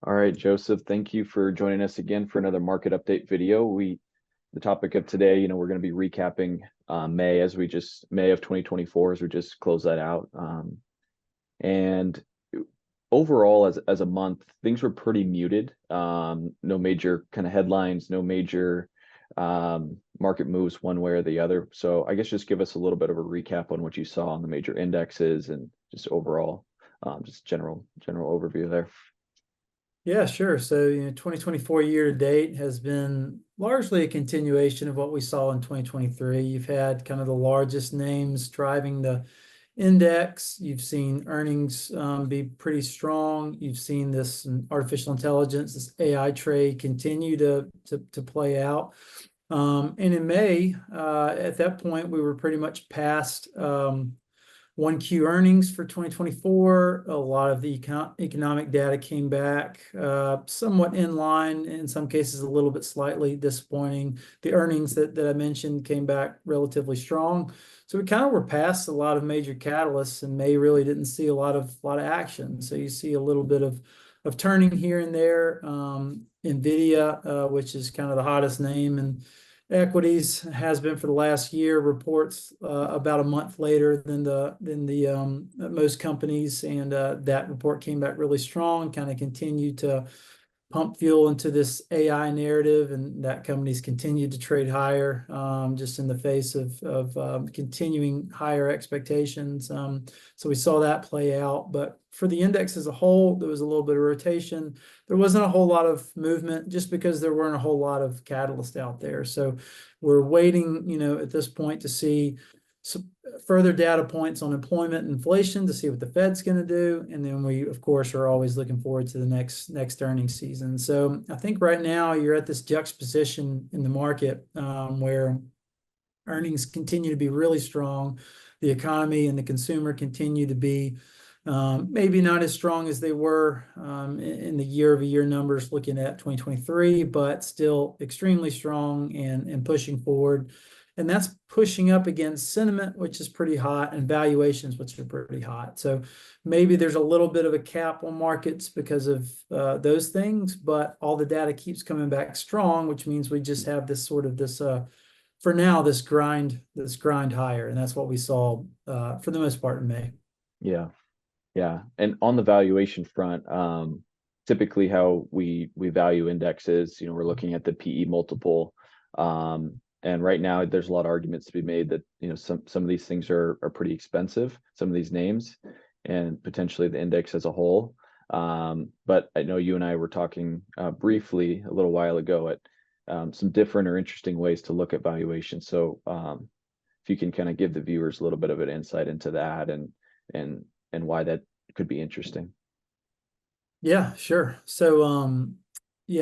All right, Joseph, thank you for joining us again for another market update video. The topic of today, we're going to be recapping May of 2024 as we just close that out. And overall, as a month, things were pretty muted. No major kind of headlines, no major market moves one way or the other. So I guess just give us a little bit of a recap on what you saw on the major indexes and just overall, just general overview there. Yeah, sure. So, 2024 year to date has been largely a continuation of what we saw in 2023. You've had kind of the largest names driving the index. You've seen earnings be pretty strong. You've seen this artificial intelligence, this AI trade continue to play out. And in May, at that point, we were pretty much past 1Q earnings for 2024. A lot of the economic data came back somewhat in line, in some cases a little bit slightly disappointing. The earnings that I mentioned came back relatively strong. So we kind of were past a lot of major catalysts, and May really didn't see a lot of action. So you see a little bit of turning here and there. NVIDIA, which is kind of the hottest name in equities, has been for the last year, reports about a month later than most companies, and that report came back really strong, kind of continued to pump fuel into this AI narrative, and that company's continued to trade higher, just in the face of continuing higher expectations. So we saw that play out. But for the index as a whole, there was a little bit of rotation. There wasn't a whole lot of movement just because there weren't a whole lot of catalysts out there. So we're waiting, at this point to see some further data points on employment and inflation to see what the Fed's going to do. And then we, of course, are always looking forward to the next earnings season. So I think right now you're at this juxtaposition in the market where earnings continue to be really strong. The economy and the consumer continue to be maybe not as strong as they were in the year-over-year numbers looking at 2023, but still extremely strong and pushing forward. And that's pushing up against sentiment, which is pretty hot, and valuations, which are pretty hot. So maybe there's a little bit of a cap on markets because of those things, but all the data keeps coming back strong, which means we just have this for now, this grind higher. And that's what we saw for the most part in May. Yeah. Yeah. And on the valuation front, typically how we value indexes, we're looking at the PE multiple. And right now there's a lot of arguments to be made that, some of these things are pretty expensive, some of these names, and potentially the index as a whole. But I know you and I were talking briefly a little while ago at some different or interesting ways to look at valuation. So if you can kind of give the viewers a little bit of an insight into that and why that could be interesting. Yeah, sure. So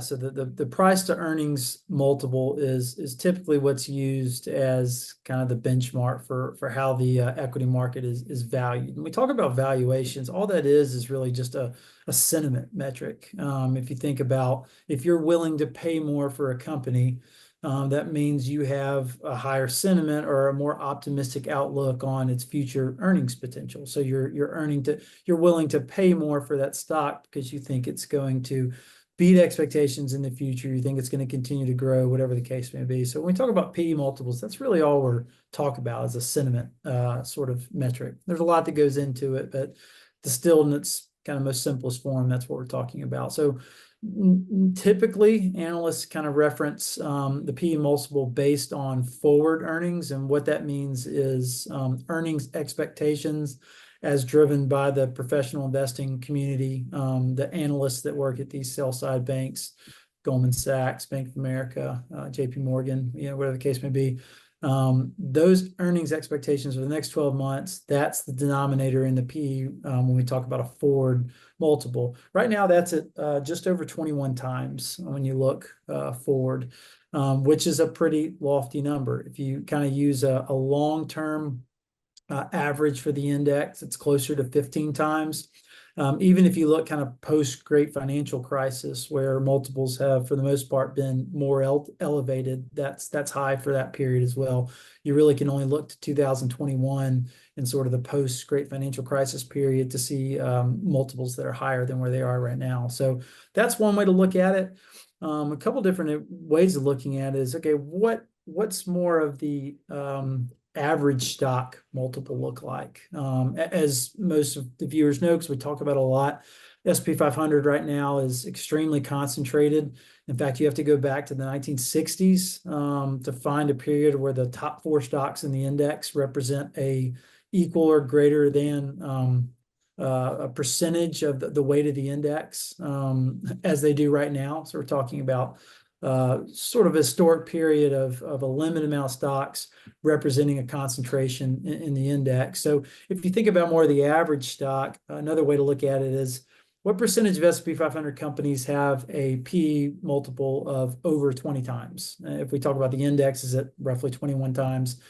so the price to earnings multiple is typically what's used as kind of the benchmark for how the equity market is valued. When we talk about valuations, all that is really just a sentiment metric. If you think about, if you're willing to pay more for a company, that means you have a higher sentiment or a more optimistic outlook on its future earnings potential. So you're willing to pay more for that stock because you think it's going to beat expectations in the future. You think it's going to continue to grow, whatever the case may be. So when we talk about PE multiples, that's really all we're talking about, is a sentiment sort of metric. There's a lot that goes into it, but distilled in its kind of most simplest form, that's what we're talking about. So typically, analysts kind of reference the PE multiple based on forward earnings, and what that means is earnings expectations as driven by the professional investing community, the analysts that work at these sell-side banks, Goldman Sachs, Bank of America, JP Morgan, whatever the case may be. Those earnings expectations for the next 12 months, that's the denominator in the PE when we talk about a forward multiple. Right now, that's at just over 21 times when you look forward, which is a pretty lofty number. If you kind of use a long-term average for the index, it's closer to 15 times. Even if you look kind of post Great Financial Crisis, where multiples have, for the most part, been more elevated, that's high for that period as well. You really can only look to 2021 and sort of the post Great Financial Crisis period to see multiples that are higher than where they are right now. So that's one way to look at it. A couple different ways of looking at it is, okay, what's more of the average stock multiple look like? As most of the viewers know, because we talk about it a lot, S&P 500 right now is extremely concentrated. In fact, you have to go back to the 1960s to find a period where the top 4 stocks in the index represent a equal or greater than a percentage of the weight of the index as they do right now. So we're talking about sort of a historic period of a limited amount of stocks representing a concentration in the index. So if you think about more of the average stock, another way to look at it is what percentage of S&P 500 companies have a P multiple of over 20 times? If we talk about the index is at roughly 21 times,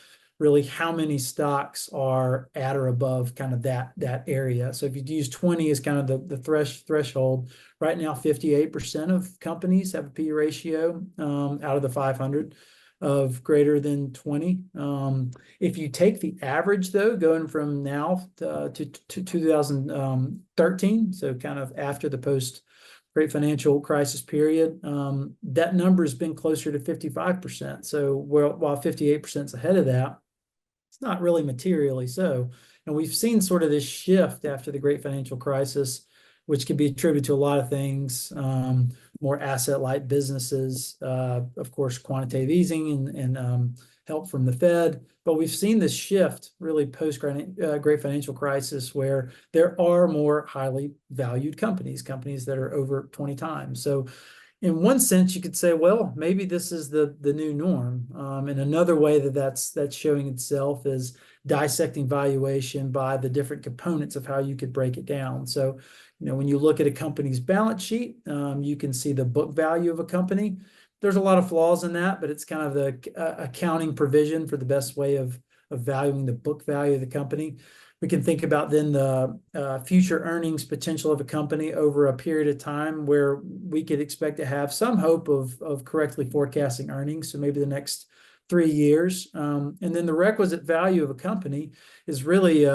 really how many stocks are at or above kind of that area. So if you use 20 as kind of the threshold, right now 58% of companies have a P ratio out of the 500 of greater than 20. If you take the average though, going from now to 2013, so kind of after the post Great Financial Crisis period, that number has been closer to 55%. So while 58% is ahead of that, it's not really materially so. And we've seen sort of this shift after the Great Financial Crisis, which can be attributed to a lot of things, more asset-light businesses, of course, quantitative easing and help from the Fed. But we've seen this shift really post-Great Financial Crisis where there are more highly valued companies that are over 20 times. So in one sense, you could say, well, maybe this is the new norm. And another way that's showing itself is dissecting valuation by the different components of how you could break it down. So, when you look at a company's balance sheet, you can see the book value of a company. There's a lot of flaws in that, but it's kind of the accounting provision for the best way of valuing the book value of the company. We can think about then the future earnings potential of a company over a period of time where we could expect to have some hope of correctly forecasting earnings. So maybe the next 3 years. And then the requisite value of a company is really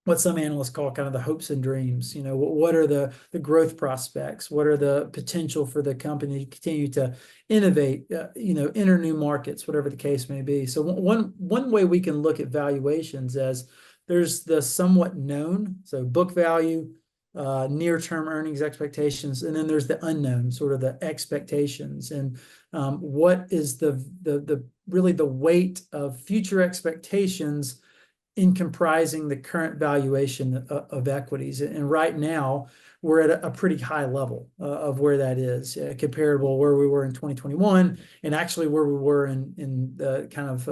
what some analysts call kind of the hopes and dreams. What are the growth prospects? What are the potential for the company to continue to innovate, enter new markets, whatever the case may be. So one way we can look at valuations as there's the somewhat known, so book value, near-term earnings expectations, and then there's the unknown, sort of the expectations, and what is the really the weight of future expectations in comprising the current valuation of equities. And right now, we're at a pretty high level of where that is, comparable where we were in 2021 and actually where we were in the kind of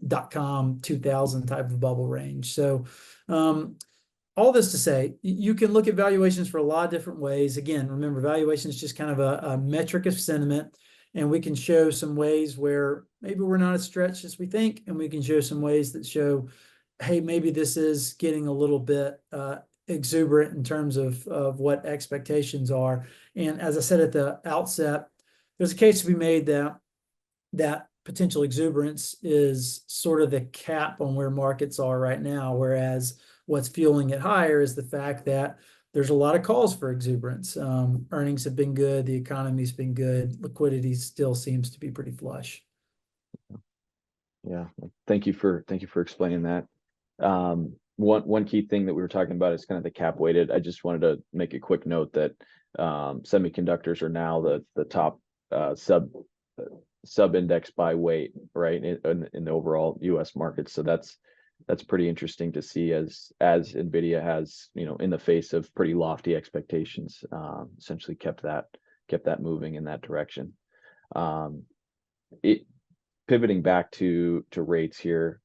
dot-com 2000 type of bubble range. So all this to say, you can look at valuations for a lot of different ways. Again, remember, valuation is just kind of a metric of sentiment, and we can show some ways where maybe we're not as stretched as we think, and we can show some ways that show, hey, maybe this is getting a little bit exuberant in terms of what expectations are. And as I said at the outset, there's a case to be made that potential exuberance is sort of the cap on where markets are right now, whereas what's fueling it higher is the fact that there's a lot of calls for exuberance. Earnings have been good, the economy's been good, liquidity still seems to be pretty flush. Yeah, thank you for explaining that. One key thing that we were talking about is kind of the cap weighted. I just wanted to make a quick note that semiconductors are now the top sub index by weight, right, in the overall U.S. market. So that's pretty interesting to see as NVIDIA has, in the face of pretty lofty expectations, essentially kept that moving in that direction. Pivoting back to rates here.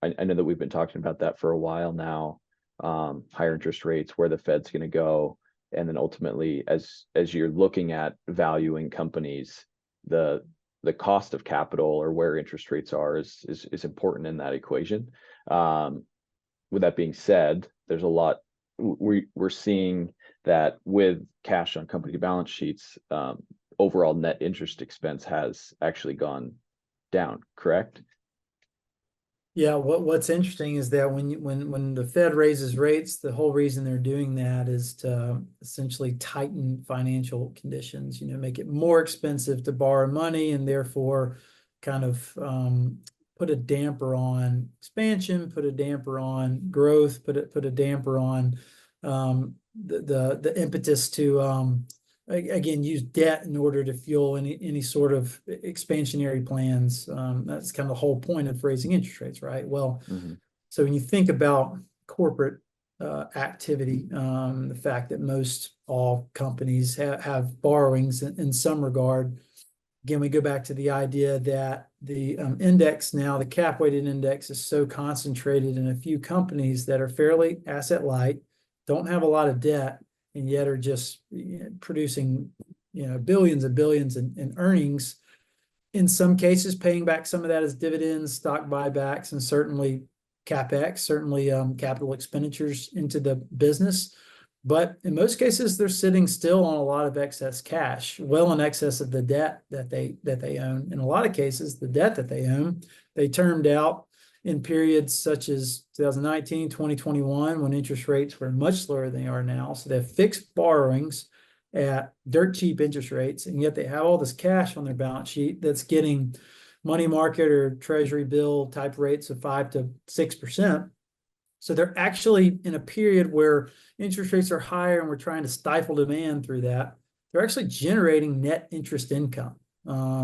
I know that we've been talking about that for a while now, higher interest rates, where the Fed's going to go, and then ultimately, as you're looking at valuing companies, the cost of capital or where interest rates are is important in that equation. With that being said, there's a lot we're seeing that with cash on company balance sheets, overall net interest expense has actually gone down, correct? Yeah, what's interesting is that when the Fed raises rates, the whole reason they're doing that is to essentially tighten financial conditions, make it more expensive to borrow money and therefore kind of put a damper on expansion, put a damper on growth, put a damper on the impetus to again, use debt in order to fuel any sort of expansionary plans. That's kind of the whole point of raising interest rates, right? Well, Mm-hmm. so when you think about corporate activity, the fact that most all companies have borrowings in some regard, again, we go back to the idea that the index now, the cap weighted index is so concentrated in a few companies that are fairly asset light, don't have a lot of debt, and yet are just producing billions and billions in earnings. In some cases, paying back some of that as dividends, stock buybacks, and certainly CapEx, certainly capital expenditures into the business. But in most cases, they're sitting still on a lot of excess cash, well in excess of the debt that they own. In a lot of cases, the debt that they own, they termed out in periods such as 2019, 2021, when interest rates were much lower than they are now. So they have fixed borrowings at dirt cheap interest rates, and yet they have all this cash on their balance sheet that's getting money market or treasury bill type rates of 5 to 6%. So they're actually in a period where interest rates are higher and we're trying to stifle demand through that. They're actually generating net interest income.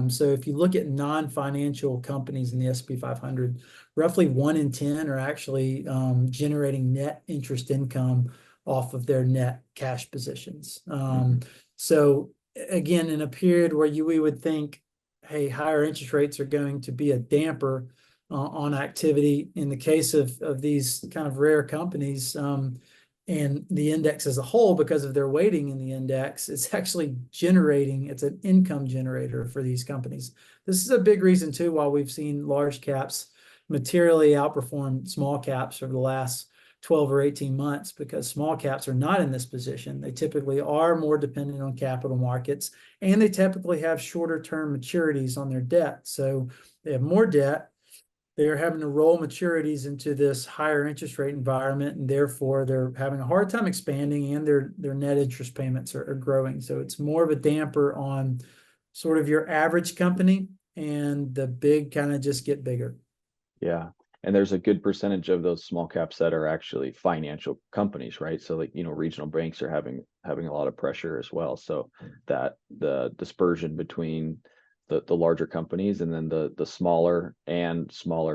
So if you look at non-financial companies in the S&P 500, roughly 1 in 10 are actually generating net interest income off of their net cash positions. So again, in a period where we would think, hey, higher interest rates are going to be a damper on activity, in the case of these kind of rare companies, and the index as a whole, because of their weighting in the index, it's actually it's an income generator for these companies. This is a big reason too why we've seen large caps materially outperform small caps over the last 12 or 18 months, because small caps are not in this position. They typically are more dependent on capital markets, and they typically have shorter term maturities on their debt. So they have more debt. They are having to roll maturities into this higher interest rate environment, and therefore they're having a hard time expanding, and their net interest payments are growing. So it's more of a damper on sort of your average company, and the big kind of just get bigger. Yeah. And there's a good percentage of those small caps that are actually financial companies, right? So like, regional banks are having a lot of pressure as well. So that the dispersion between the larger companies and then the smaller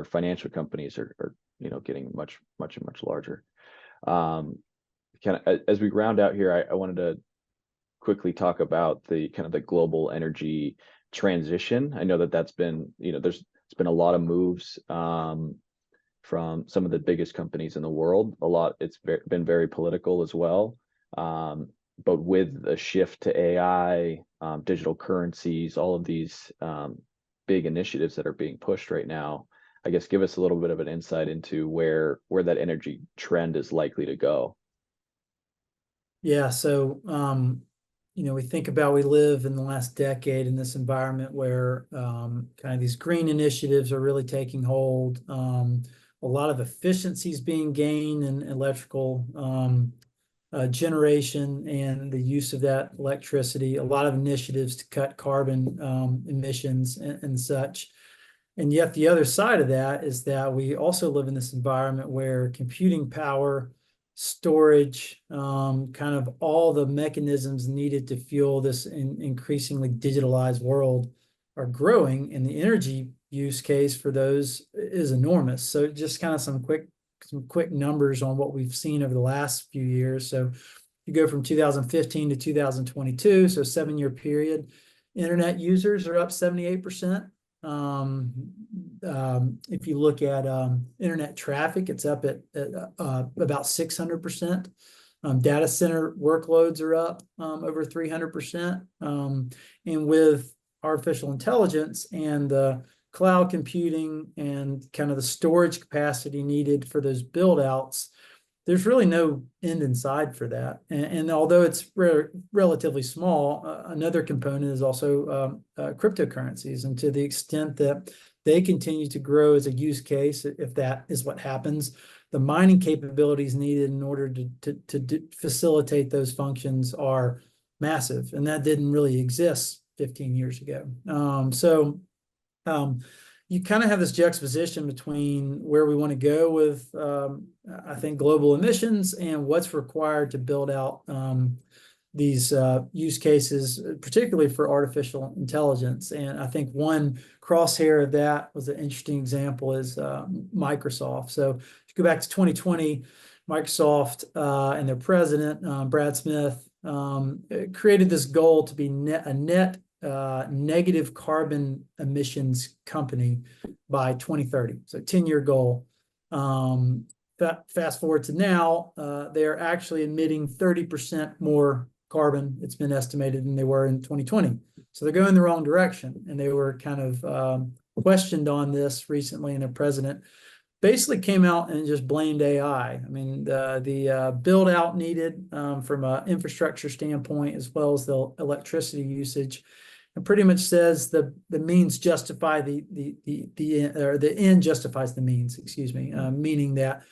financial companies are getting much larger. Kind of as we round out here, I wanted to quickly talk about the kind of the global energy transition. I know that's been, it's been a lot of moves from some of the biggest companies in the world. It's been very political as well. But with the shift to AI, digital currencies, all of these big initiatives that are being pushed right now, I guess give us a little bit of an insight into where that energy trend is likely to go. Yeah, so we think about, we live in the last decade in this environment where kind of these green initiatives are really taking hold. A lot of efficiencies being gained in electrical generation and the use of that electricity, a lot of initiatives to cut carbon emissions and such. And yet the other side of that is that we also live in this environment where computing power, storage, kind of all the mechanisms needed to fuel this increasingly digitalized world are growing, and the energy use case for those is enormous. So just kind of some quick numbers on what we've seen over the last few years. So you go from 2015 to 2022, so 7-year period, internet users are up 78%. If you look at internet traffic, it's up at about 600%. Data center workloads are up over 300%. And with artificial intelligence and the cloud computing and kind of the storage capacity needed for those build outs, there's really no end in sight for that. And although it's relatively small, another component is also cryptocurrencies. And to the extent that they continue to grow as a use case, if that is what happens, the mining capabilities needed in order to facilitate those functions are massive. And that didn't really exist 15 years ago. You kind of have this juxtaposition between where we want to go with, I think, global emissions and what's required to build out these use cases, particularly for artificial intelligence. And I think one crosshair of that was an interesting example is Microsoft. So if you go back to 2020, Microsoft and their president, Brad Smith, created this goal to be a net negative carbon emissions company by 2030. So 10-year goal. Fast forward to now, they're actually emitting 30% more carbon, it's been estimated, than they were in 2020. So they're going the wrong direction. And they were kind of questioned on this recently, and their president basically came out and just blamed AI. I mean, the build out needed from an infrastructure standpoint, as well as the electricity usage, and pretty much says the means justify the end justifies the means, excuse me, meaning that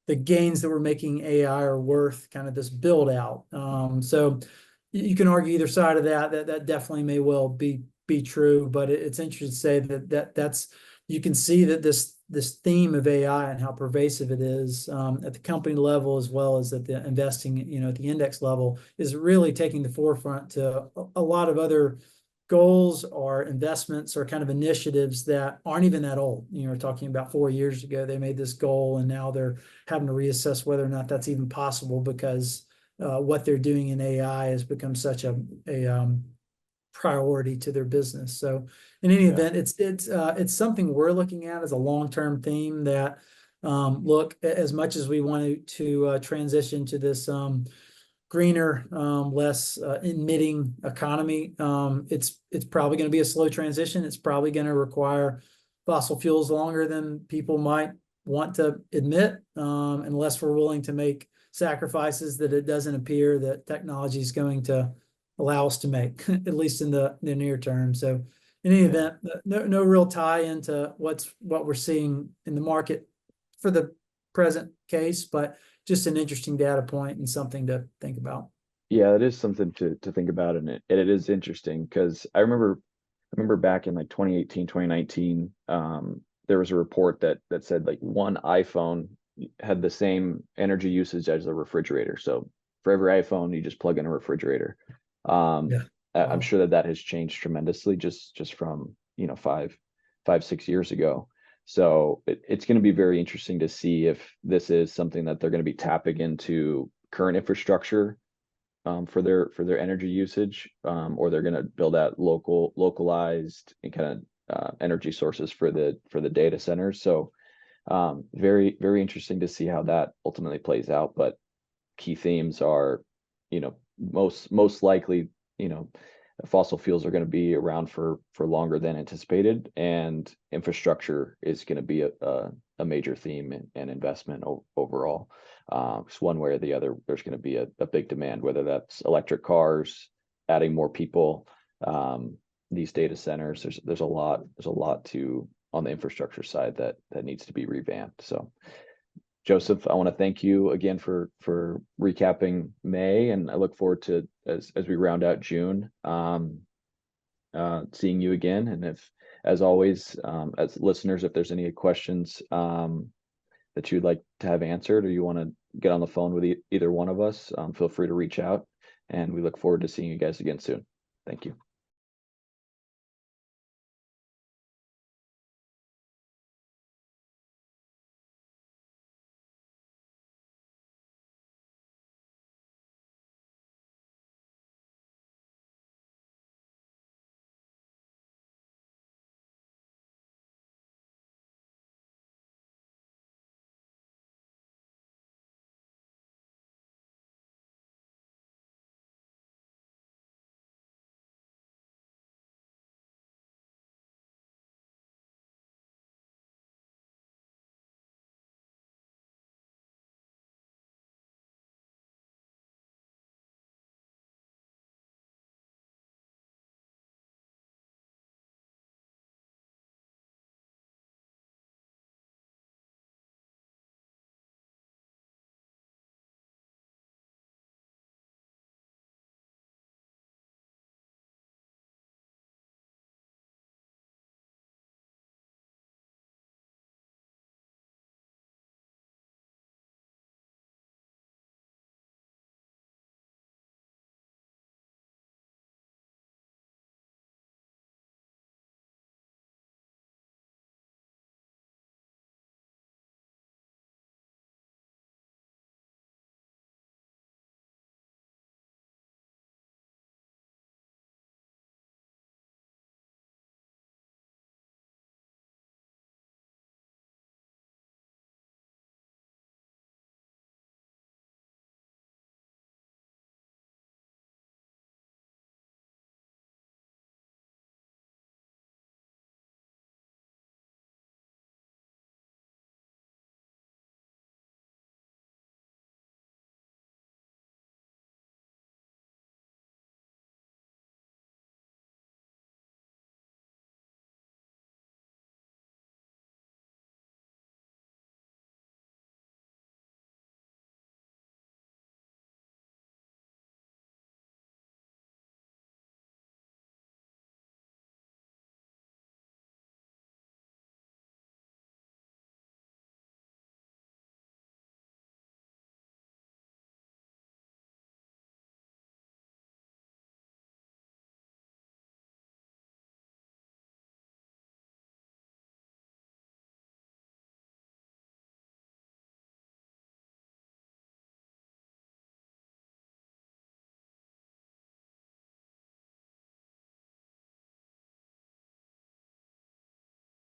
the gains that we're making AI are worth kind of this build out. So you can argue either side of that definitely may well be true, but it's interesting to say that's you can see that this theme of AI and how pervasive it is at the company level, as well as at the investing, at the index level, is really taking the forefront to a lot of other goals or investments or kind of initiatives that aren't even that old. We're talking about 4 years ago, they made this goal, and now they're having to reassess whether or not that's even possible, because what they're doing in AI has become such a priority to their business. So in any event, it's something we're looking at as a long-term theme that, look, as much as we want to transition to this greener, less emitting economy, it's probably going to be a slow transition. It's probably going to require fossil fuels longer than people might want to admit, unless we're willing to make sacrifices that it doesn't appear that technology is going to allow us to make, at least in the near term. So in any event, no real tie into what we're seeing in the market for the present case, but just an interesting data point and something to think about. Yeah, it is something to think about, and it is interesting because I remember back in like 2018, 2019, there was a report that said like one iPhone had the same energy usage as a refrigerator. So for every iPhone, you just plug in a refrigerator. Yeah. I'm Wow. sure that has changed tremendously just from 5-6 years ago. So it's going to be very interesting to see if this is something that they're going to be tapping into current infrastructure for their energy usage, or they're going to build out localized and kind of energy sources for the data centers. So very, very interesting to see how that ultimately plays out. But key themes are, most likely, fossil fuels are going to be around for longer than anticipated, and infrastructure is going to be a major theme and investment overall. Because one way or the other, there's going to be a big demand, whether that's electric cars, adding more people, these data centers. There's a lot to on the infrastructure side that needs to be revamped. So Joseph, I want to thank you again for recapping May, and I look forward to as we round out June, seeing you again. And if, as always, as listeners, if there's any questions that you'd like to have answered, or you want to get on the phone with either one of us, feel free to reach out, and we look forward to seeing you guys again soon. Thank you.